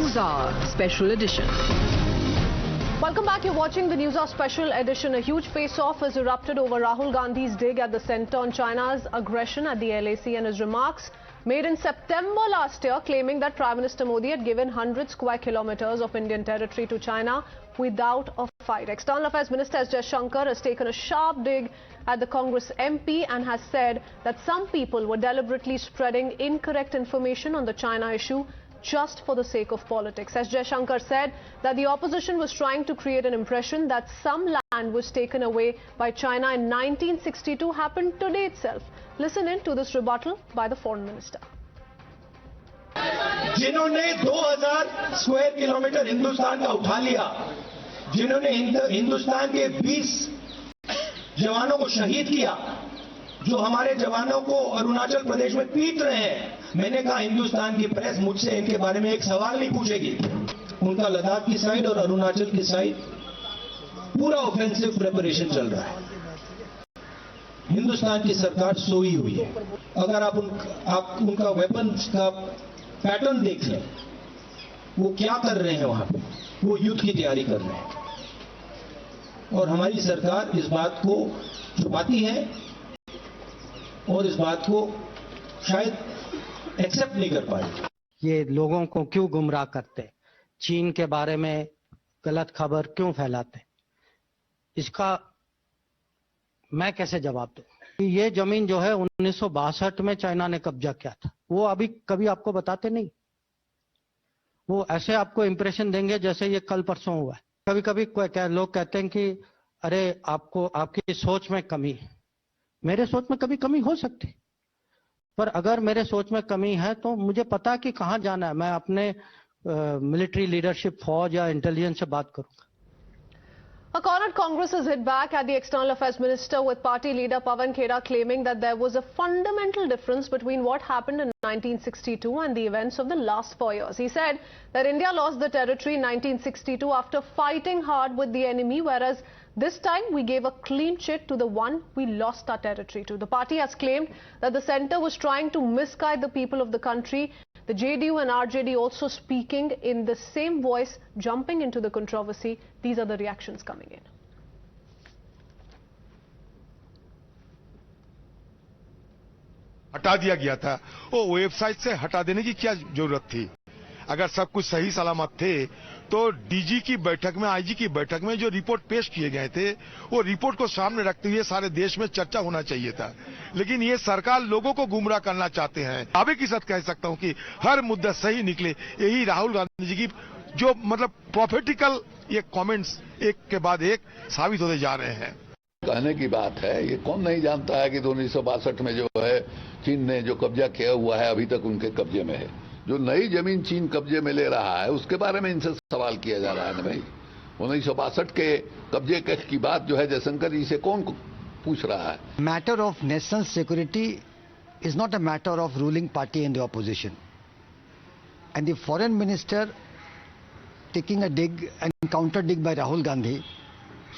Newshour Special Edition. Welcome back. You're watching the Newshour Special Edition. A huge face-off has erupted over Rahul Gandhi's dig at the centre on China's aggression at the LAC and his remarks made in September last year, claiming that Prime Minister Modi had given 100 square kilometres of Indian territory to China without a fight. External Affairs Minister S Jaishankar has taken a sharp dig at the Congress MP and has said that some people were deliberately spreading incorrect information on the China issue just for the sake of politics. As Jaishankar said that the opposition was trying to create an impression that some land was taken away by China in 1962 happened today itself. Listen in to this rebuttal by the Foreign Minister. जिन्होंने 2000 square kilometre Hindustan का उठा लिया, जिन्होंने हिंदुस्तान के 20 जवानों को शहीद किया, जो हमारे जवानों को अरुणाचल प्रदेश में पीट रहे हैं, मैंने कहा हिंदुस्तान की प्रेस मुझसे इनके बारे में एक सवाल नहीं पूछेगी। उनका लद्दाख की साइड और अरुणाचल की साइड पूरा ऑफेंसिव प्रिपरेशन चल रहा है। हिंदुस्तान की सरकार सोई हुई है। अगर आप उनका वेपन्स का पैटर्न देख लें, वो क्या कर रहे हैं वहां पे, वो युद्ध की तैयारी कर रहे हैं और हमारी सरकार इस बात को छुपाती है और इस बात को शायद एक्सेप्ट नहीं कर पाई। ये लोगों को क्यों गुमराह करते, चीन के बारे में गलत खबर क्यों फैलाते, इसका मैं कैसे जवाब दूं? ये जमीन जो है 1962 में चाइना ने कब्जा किया था, वो अभी कभी आपको बताते नहीं। वो ऐसे आपको इंप्रेशन देंगे जैसे ये कल परसों हुआ है। कभी कभी लोग कहते हैं कि अरे आपको आपकी सोच में कमी है। मेरे सोच में कभी कमी हो सकती, पर अगर मेरे सोच में कमी है तो मुझे पता है कि कहां जाना है। मैं अपने मिलिट्री लीडरशिप, फौज या इंटेलिजेंस से बात करूंगा। A cornered Congress has hit back at the External Affairs Minister, with party leader Pawan Khera claiming that there was a fundamental difference between what happened in 1962 and the events of the last 4 years. He said that India lost the territory in 1962 after fighting hard with the enemy, whereas this time we gave a clean chit to the one we lost our territory to. The party has claimed that the centre was trying to misguide the people of the country. The JDU and RJD also speaking in the same voice, jumping into the controversy. These are the reactions coming in. हटा दिया गया था, वो website से हटा देने की क्या जरूरत थी? अगर सब कुछ सही सलामत थे तो डीजी की बैठक में, आईजी की बैठक में जो रिपोर्ट पेश किए गए थे, वो रिपोर्ट को सामने रखते हुए सारे देश में चर्चा होना चाहिए था। लेकिन ये सरकार लोगों को गुमराह करना चाहते हैं। दावे के साथ कह सकता हूं कि हर मुद्दा सही निकले, यही राहुल गांधी जी की जो मतलब प्रॉफिटिकल ये कमेंट्स एक के बाद एक साबित होते जा रहे हैं। कहने की बात है, ये कौन नहीं जानता है कि 1962 में जो है चीन ने जो कब्जा किया हुआ है अभी तक उनके कब्जे में है। जो नई जमीन चीन कब्जे में ले रहा है उसके बारे में इनसे सवाल किया जा रहा है ना भाई। 1962 के कब्जे की बात जो है जयशंकर जी से कौन पूछ रहा है? Matter of national security is not a matter of ruling party in the opposition, and the foreign minister taking a dig and counter dig by Rahul Gandhi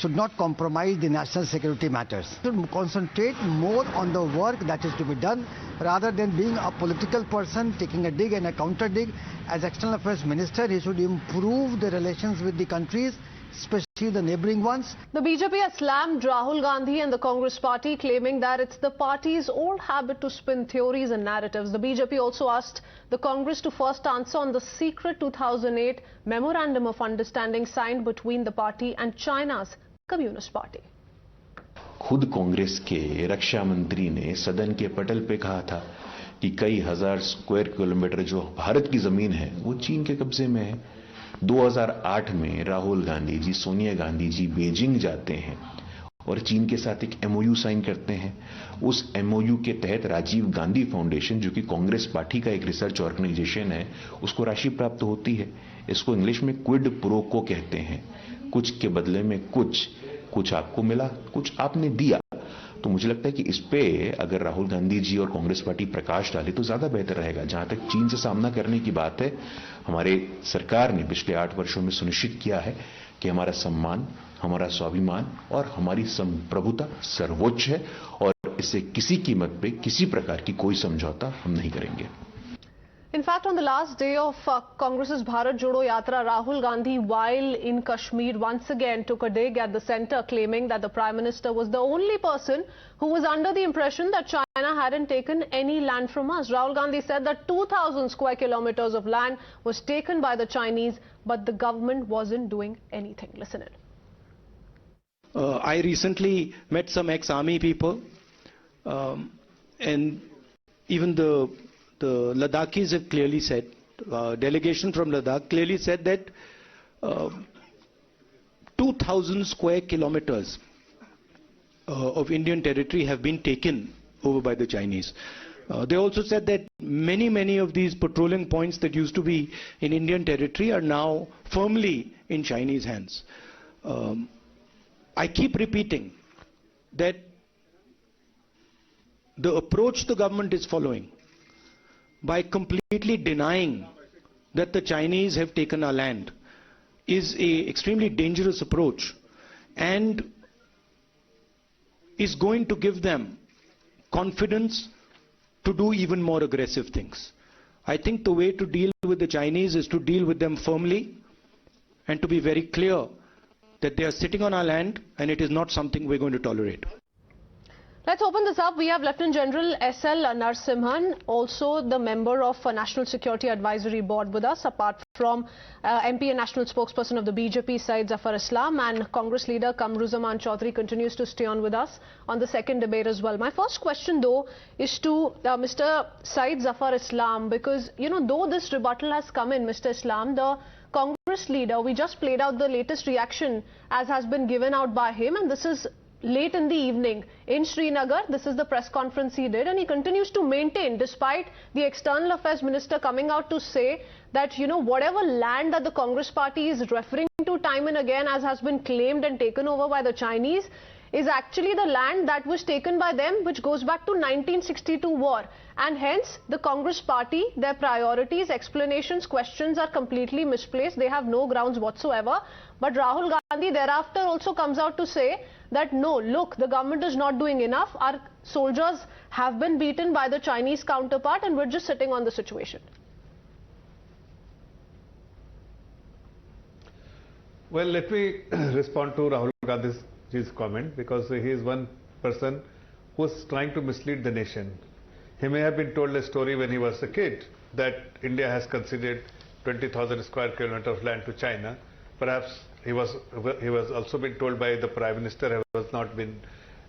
should not compromise the national security matters. Should concentrate more on the work that is to be done rather than being a political person taking a dig and a counter dig. As External Affairs Minister, he should improve the relations with the countries, especially the neighboring ones. The BJP has slammed Rahul Gandhi and the Congress party, claiming that it's the party's old habit to spin theories and narratives. The BJP also asked the Congress to first answer on the secret 2008 Memorandum of Understanding signed between the party and China's Communist Party. खुद कांग्रेस के रक्षा मंत्री ने सदन के पटल पे कहा था कि कई हजार स्क्वायर किलोमीटर जो भारत की जमीन है वो चीन के कब्जे में है। 2008 में राहुल गांधी जी, सोनिया गांधी जी बीजिंग जाते हैं और चीन के साथ एक एमओयू साइन करते हैं। उस एमओयू के तहत राजीव गांधी फाउंडेशन, जो कि कांग्रेस पार्टी का एक रिसर्च ऑर्गेनाइजेशन है, उसको राशि प्राप्त होती है। इसको इंग्लिश में क्विड प्रो को कहते हैं। कुछ के बदले में कुछ आपको मिला, कुछ आपने दिया। तो मुझे लगता है कि इस पे अगर राहुल गांधी जी और कांग्रेस पार्टी प्रकाश डाले तो ज्यादा बेहतर रहेगा। जहां तक चीन से सामना करने की बात है, हमारे सरकार ने पिछले 8 वर्षों में सुनिश्चित किया है कि हमारा सम्मान, हमारा स्वाभिमान और हमारी संप्रभुता सर्वोच्च है और इससे किसी कीमत पे किसी प्रकार की कोई समझौता हम नहीं करेंगे। In fact, on the last day of Congress's Bharat Jodo Yatra, Rahul Gandhi, while in Kashmir, once again took a dig at the centre, claiming that the Prime Minister was the only person who was under the impression that China hadn't taken any land from us. Rahul Gandhi said that 2,000 square kilometres of land was taken by the Chinese, but the government wasn't doing anything. Listen in. I recently met some ex-army people, and even the Ladakhis have clearly said, delegation from Ladakh clearly said that 2,000 square kilometers of Indian territory have been taken over by the Chinese. They also said that many of these patrolling points that used to be in Indian territory are now firmly in Chinese hands. I keep repeating that the approach the government is following by completely denying that the Chinese have taken our land is an extremely dangerous approach and is going to give them confidence to do even more aggressive things. I think the way to deal with the Chinese is to deal with them firmly and to be very clear that they are sitting on our land and it is not something we're going to tolerate. Let's open this up. We have Lieutenant General S Narasimhan, also the member of National Security Advisory Board with us, apart from MP and National Spokesperson of the BJP, Syed Zafar Islam, and Congress leader Kamruzaman Chaudhary continues to stay on with us on the second debate as well. My first question, though, is to Mr. Syed Zafar Islam, because, you know, though this rebuttal has come in, Mr. Islam, the Congress leader, we just played out the latest reaction as has been given out by him, and this is late in the evening in Srinagar. This is the press conference he did, and he continues to maintain, despite the External Affairs Minister coming out to say that, you know, whatever land that the Congress party is referring to time and again as has been claimed and taken over by the Chinese is actually the land that was taken by them, which goes back to 1962 war. And hence, the Congress party, their priorities, explanations, questions are completely misplaced. They have no grounds whatsoever. But Rahul Gandhi thereafter also comes out to say that no, look, the government is not doing enough. Our soldiers have been beaten by the Chinese counterpart and we're just sitting on the situation. Well, let me respond to Rahul Gandhi's comment, because he is one person who is trying to mislead the nation. He may have been told a story when he was a kid that India has conceded 20,000 square kilometers of land to China. Perhaps he was also been told by the Prime Minister, who has not been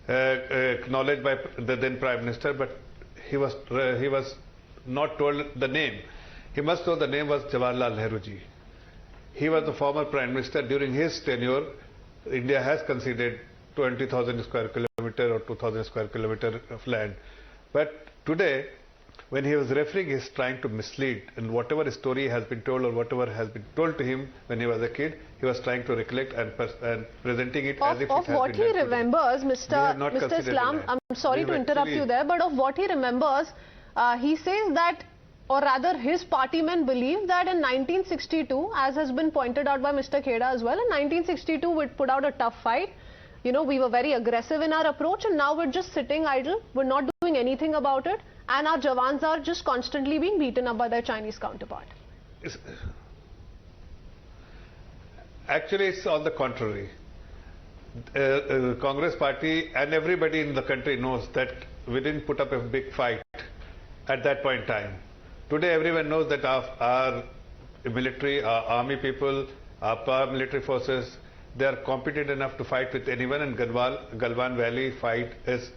acknowledged by the then Prime Minister, but he was not told the name. He must know the name was Jawaharlal Nehru ji. He was the former Prime Minister. During his tenure, India has conceded 20,000 square kilometer or 2,000 square kilometer of land. But today, when he was referring, he is trying to mislead, and whatever story has been told or whatever has been told to him when he was a kid, he was trying to recollect and presenting it as if it has been done. Of what he remembers, Mr. Islam, I'm sorry to interrupt you there, but of what he remembers, he says that, or rather his party men believe that in 1962, as has been pointed out by Mr. Kheda as well, in 1962 we put out a tough fight. You know, we were very aggressive in our approach, and now we're just sitting idle. We're not doing anything about it, and our Jawans are just constantly being beaten up by their Chinese counterpart. Actually, it's on the contrary. Congress party and everybody in the country knows that we didn't put up a big fight at that point in time. Today, everyone knows that our military, our army people, our paramilitary forces, they are competent enough to fight with anyone, and Galwan Valley fight is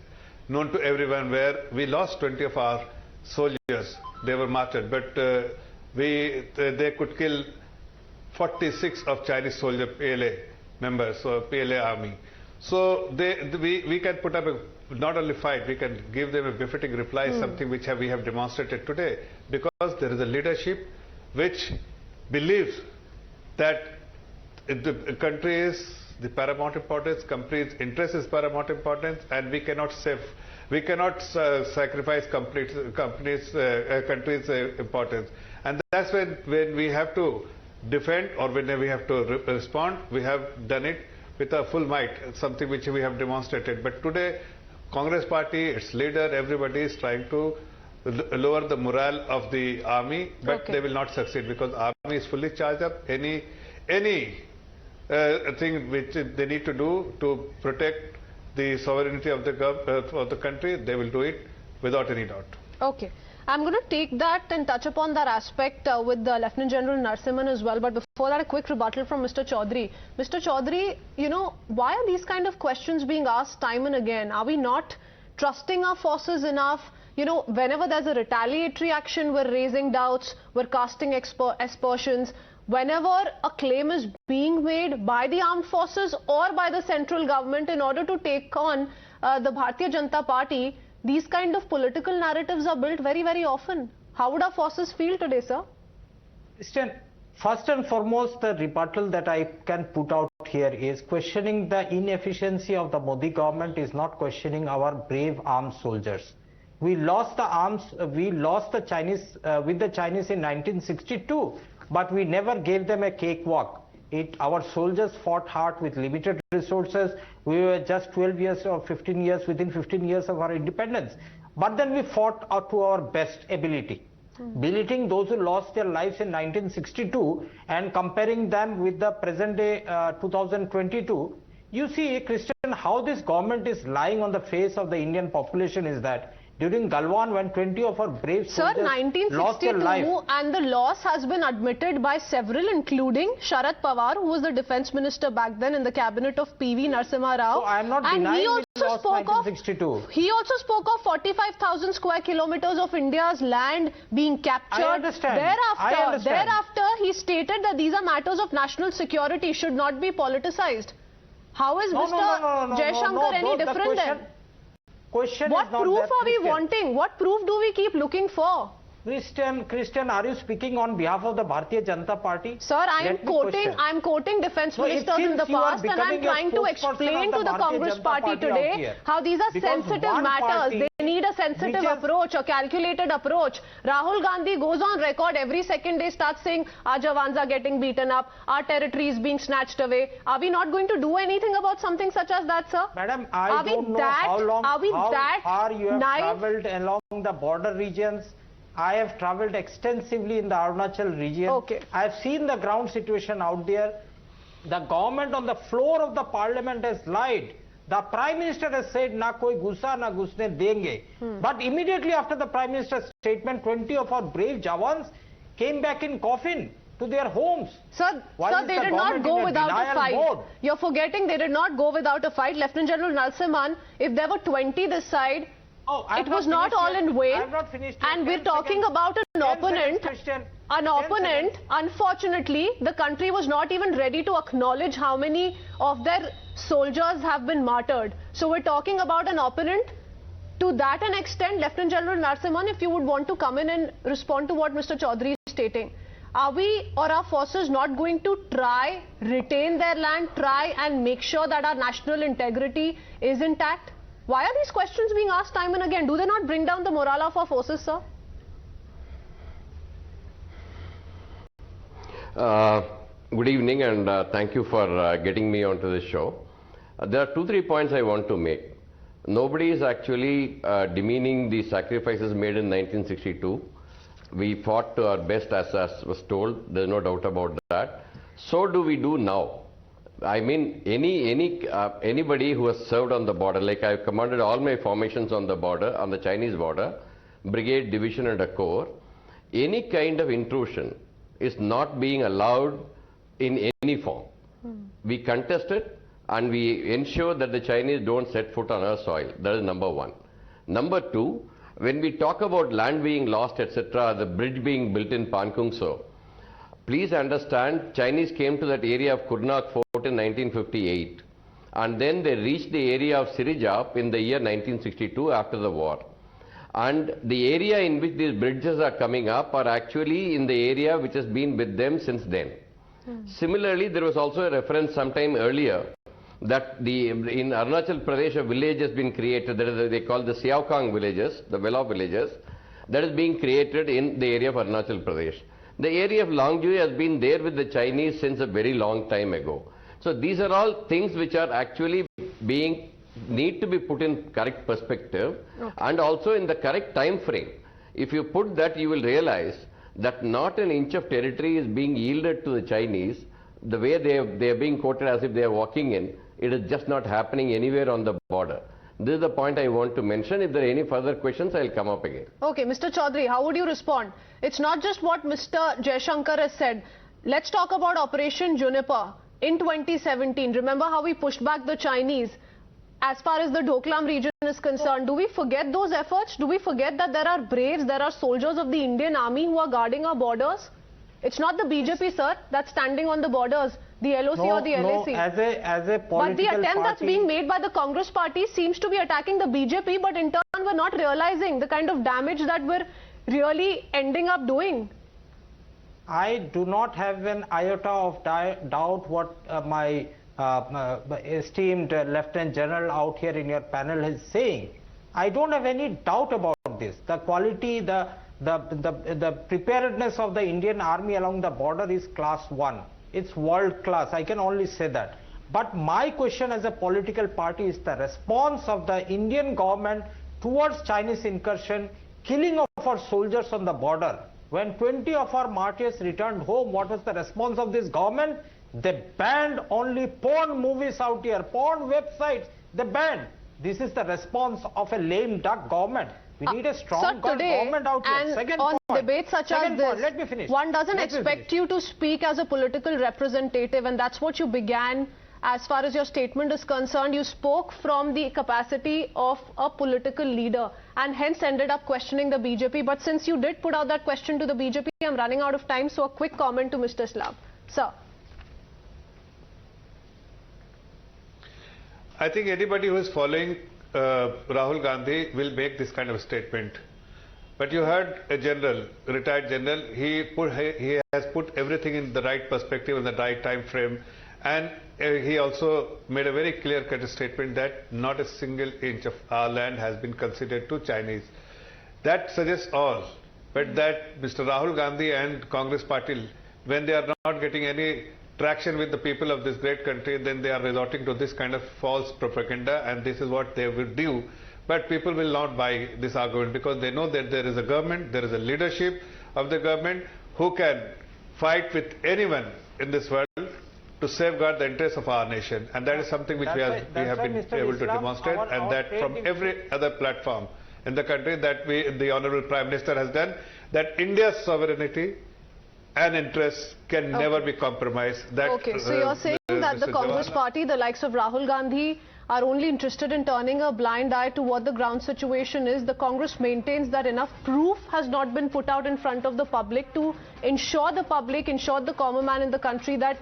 known to everyone, where we lost 20 of our soldiers. They were martyred, but they could kill 46 of Chinese soldier PLA members, so PLA army. So we can put up not only fight, we can give them a befitting reply, something which we have demonstrated today, because there is a leadership which believes that the country is the paramount importance, country's interest is paramount importance, and we cannot sacrifice country's importance. And that's when we have to defend, or when we have to respond, we have done it with a full might, something which we have demonstrated. But today, Congress party, its leader, everybody is trying to lower the morale of the army, but Okay. they will not succeed because army is fully charged up. Any thing which they need to do to protect the sovereignty of the country, they will do it without any doubt. Okay. I'm going to take that and touch upon that aspect with Lieutenant General Narasimhan as well. But before that, a quick rebuttal from Mr. Chaudhary. Mr. Chaudhary, you know, why are these kind of questions being asked time and again? Are we not trusting our forces enough? You know, whenever there's a retaliatory action, we're raising doubts, we're casting aspersions. Whenever a claim is being made by the armed forces or by the central government in order to take on the Bharatiya Janata Party, these kind of political narratives are built very, very often. How would our forces feel today, sir? Christian, first and foremost, the rebuttal that I can put out here is questioning the inefficiency of the Modi government is not questioning our brave armed soldiers. We lost the Chinese with the Chinese in 1962, but we never gave them a cakewalk. Our soldiers fought hard with limited resources. We were just 12 years or 15 years within 15 years of our independence. But then we fought out to our best ability. Belittling those who lost their lives in 1962 and comparing them with the present day 2022, you see, Christian, how this government is lying on the face of the Indian population is that during Galwan, when 20 of our brave soldiers lost their lives. Sir, 1962, and the loss has been admitted by several, including Sharad Pawar, who was the defense minister back then in the cabinet of PV Narasimha Rao. So I am not denying we lost 1962. He also spoke of 45,000 square kilometers of India's land being captured. I understand. Thereafter, he stated that these are matters of national security, should not be politicized. How is Mr. Jaishankar any different then? What proof are we wanting? What proof do we keep looking for? Christian, are you speaking on behalf of the Bharatiya Janata Party? Sir, I am quoting defense ministers in the past, and I am trying to explain to the Congress party today how these are sensitive matters. They need a sensitive approach, a calculated approach. Rahul Gandhi goes on record every second day, starts saying our jawans are getting beaten up, our territory is being snatched away. Are we not going to do anything about something such as that, sir? Madam, I don't know how far you have travelled along the border regions. I have travelled extensively in the Arunachal region. Okay. I have seen the ground situation out there. The government on the floor of the parliament has lied. The Prime Minister has said, na koi gussa na ghusne denge. But immediately after the Prime Minister's statement, 20 of our brave Jawans came back in coffin to their homes. Sir, they did not go without a fight. You're forgetting they did not go without a fight. Lieutenant General Narasimhan, if there were 20 this side, it was not all in vain. And we're talking about an opponent. Unfortunately, the country was not even ready to acknowledge how many of their soldiers have been martyred. So we're talking about an opponent. To that an extent, Lieutenant General Narasimhan, if you would want to come in and respond to what Mr. Chaudhary is stating. Are we or our forces not going to try, retain their land, try and make sure that our national integrity is intact? Why are these questions being asked time and again? Do they not bring down the morale of our forces, sir? Good evening, and thank you for getting me onto this show. There are 2-3 points I want to make. Nobody is actually demeaning the sacrifices made in 1962. We fought to our best, as was told. There's no doubt about that. So do we do now. I mean, anybody who has served on the border, like I've commanded all my formations on the border, on the Chinese border, brigade, division and a corps, any kind of intrusion is not being allowed in any form. We contest it and we ensure that the Chinese don't set foot on our soil. That is number one. Number two, when we talk about land being lost, etc., the bridge being built in Pankungso, please understand, Chinese came to that area of Kurnak Fort in 1958 and then they reached the area of Sirijap in the year 1962 after the war. And the area in which these bridges are coming up are actually in the area which has been with them since then. Similarly, there was also a reference sometime earlier that in Arunachal Pradesh a village has been created, that is, they call the Siaokang villages, the Vela villages, that is being created in the area of Arunachal Pradesh. The area of Longjui has been there with the Chinese since a very long time ago. So these are all things which are actually need to be put in correct perspective and also in the correct time frame. If you put that, you will realize that not an inch of territory is being yielded to the Chinese. The way they are being quoted as if they are walking in, it is just not happening anywhere on the border. This is the point I want to mention. If there are any further questions, I will come up again. Okay, Mr. Chaudhary, how would you respond? It's not just what Mr. Jaishankar has said. Let's talk about Operation Juniper in 2017. Remember how we pushed back the Chinese? As far as the Doklam region is concerned, do we forget those efforts? Do we forget that there are braves, there are soldiers of the Indian Army who are guarding our borders? It's not the BJP, sir, that's standing on the borders, the LOC or the LAC. As a political but the attempt that's party, being made by the Congress party seems to be attacking the BJP, but in turn we're not realizing the kind of damage that we're really ending up doing. I do not have an iota of doubt what my esteemed Lieutenant General out here in your panel is saying. I don't have any doubt about this. The quality, the preparedness of the Indian Army along the border is class 1. It's world class. I can only say that. But my question as a political party is the response of the Indian government towards Chinese incursion, killing of our soldiers on the border. When 20 of our martyrs returned home, what was the response of this government? They banned only porn movies out here, porn websites, they banned. This is the response of a lame duck government. We need a strong government out here. And Second on point. debates such as this, let me finish. One doesn't expect you to speak as a political representative, and that's what you began. As far as your statement is concerned, you spoke from the capacity of a political leader and hence ended up questioning the BJP. But since you did put out that question to the BJP, I'm running out of time, so a quick comment to Mr. Slav. Sir. I think anybody who is following Rahul Gandhi will make this kind of statement. But you heard a general, retired general, he has put everything in the right perspective in the right time frame, and he also made a very clear-cut statement that not a single inch of our land has been conceded to Chinese. That suggests all, but that Mr. Rahul Gandhi and Congress party, when they are not getting any traction with the people of this great country, then they are resorting to this kind of false propaganda, and this is what they will do. But people will not buy this argument because they know that there is a government, there is a leadership of the government who can fight with anyone in this world to safeguard the interests of our nation, and that is something which we have been able to demonstrate, and that from every other platform in the country that the Honourable Prime Minister has done, that India's sovereignty and interests can never be compromised. Okay, so you're saying that the Congress party, the likes of Rahul Gandhi, are only interested in turning a blind eye to what the ground situation is. The Congress maintains that enough proof has not been put out in front of the public to ensure the public, ensure the common man in the country that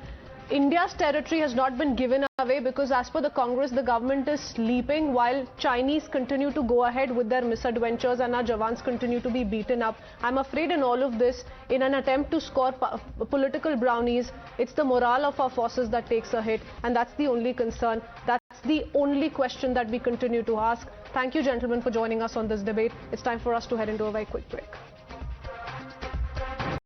India's territory has not been given away, because as per the Congress, the government is sleeping while Chinese continue to go ahead with their misadventures and our Jawans continue to be beaten up. I'm afraid in all of this, in an attempt to score political brownies, it's the morale of our forces that takes a hit, and that's the only concern. That's the only question that we continue to ask. Thank you, gentlemen, for joining us on this debate. It's time for us to head into a very quick break.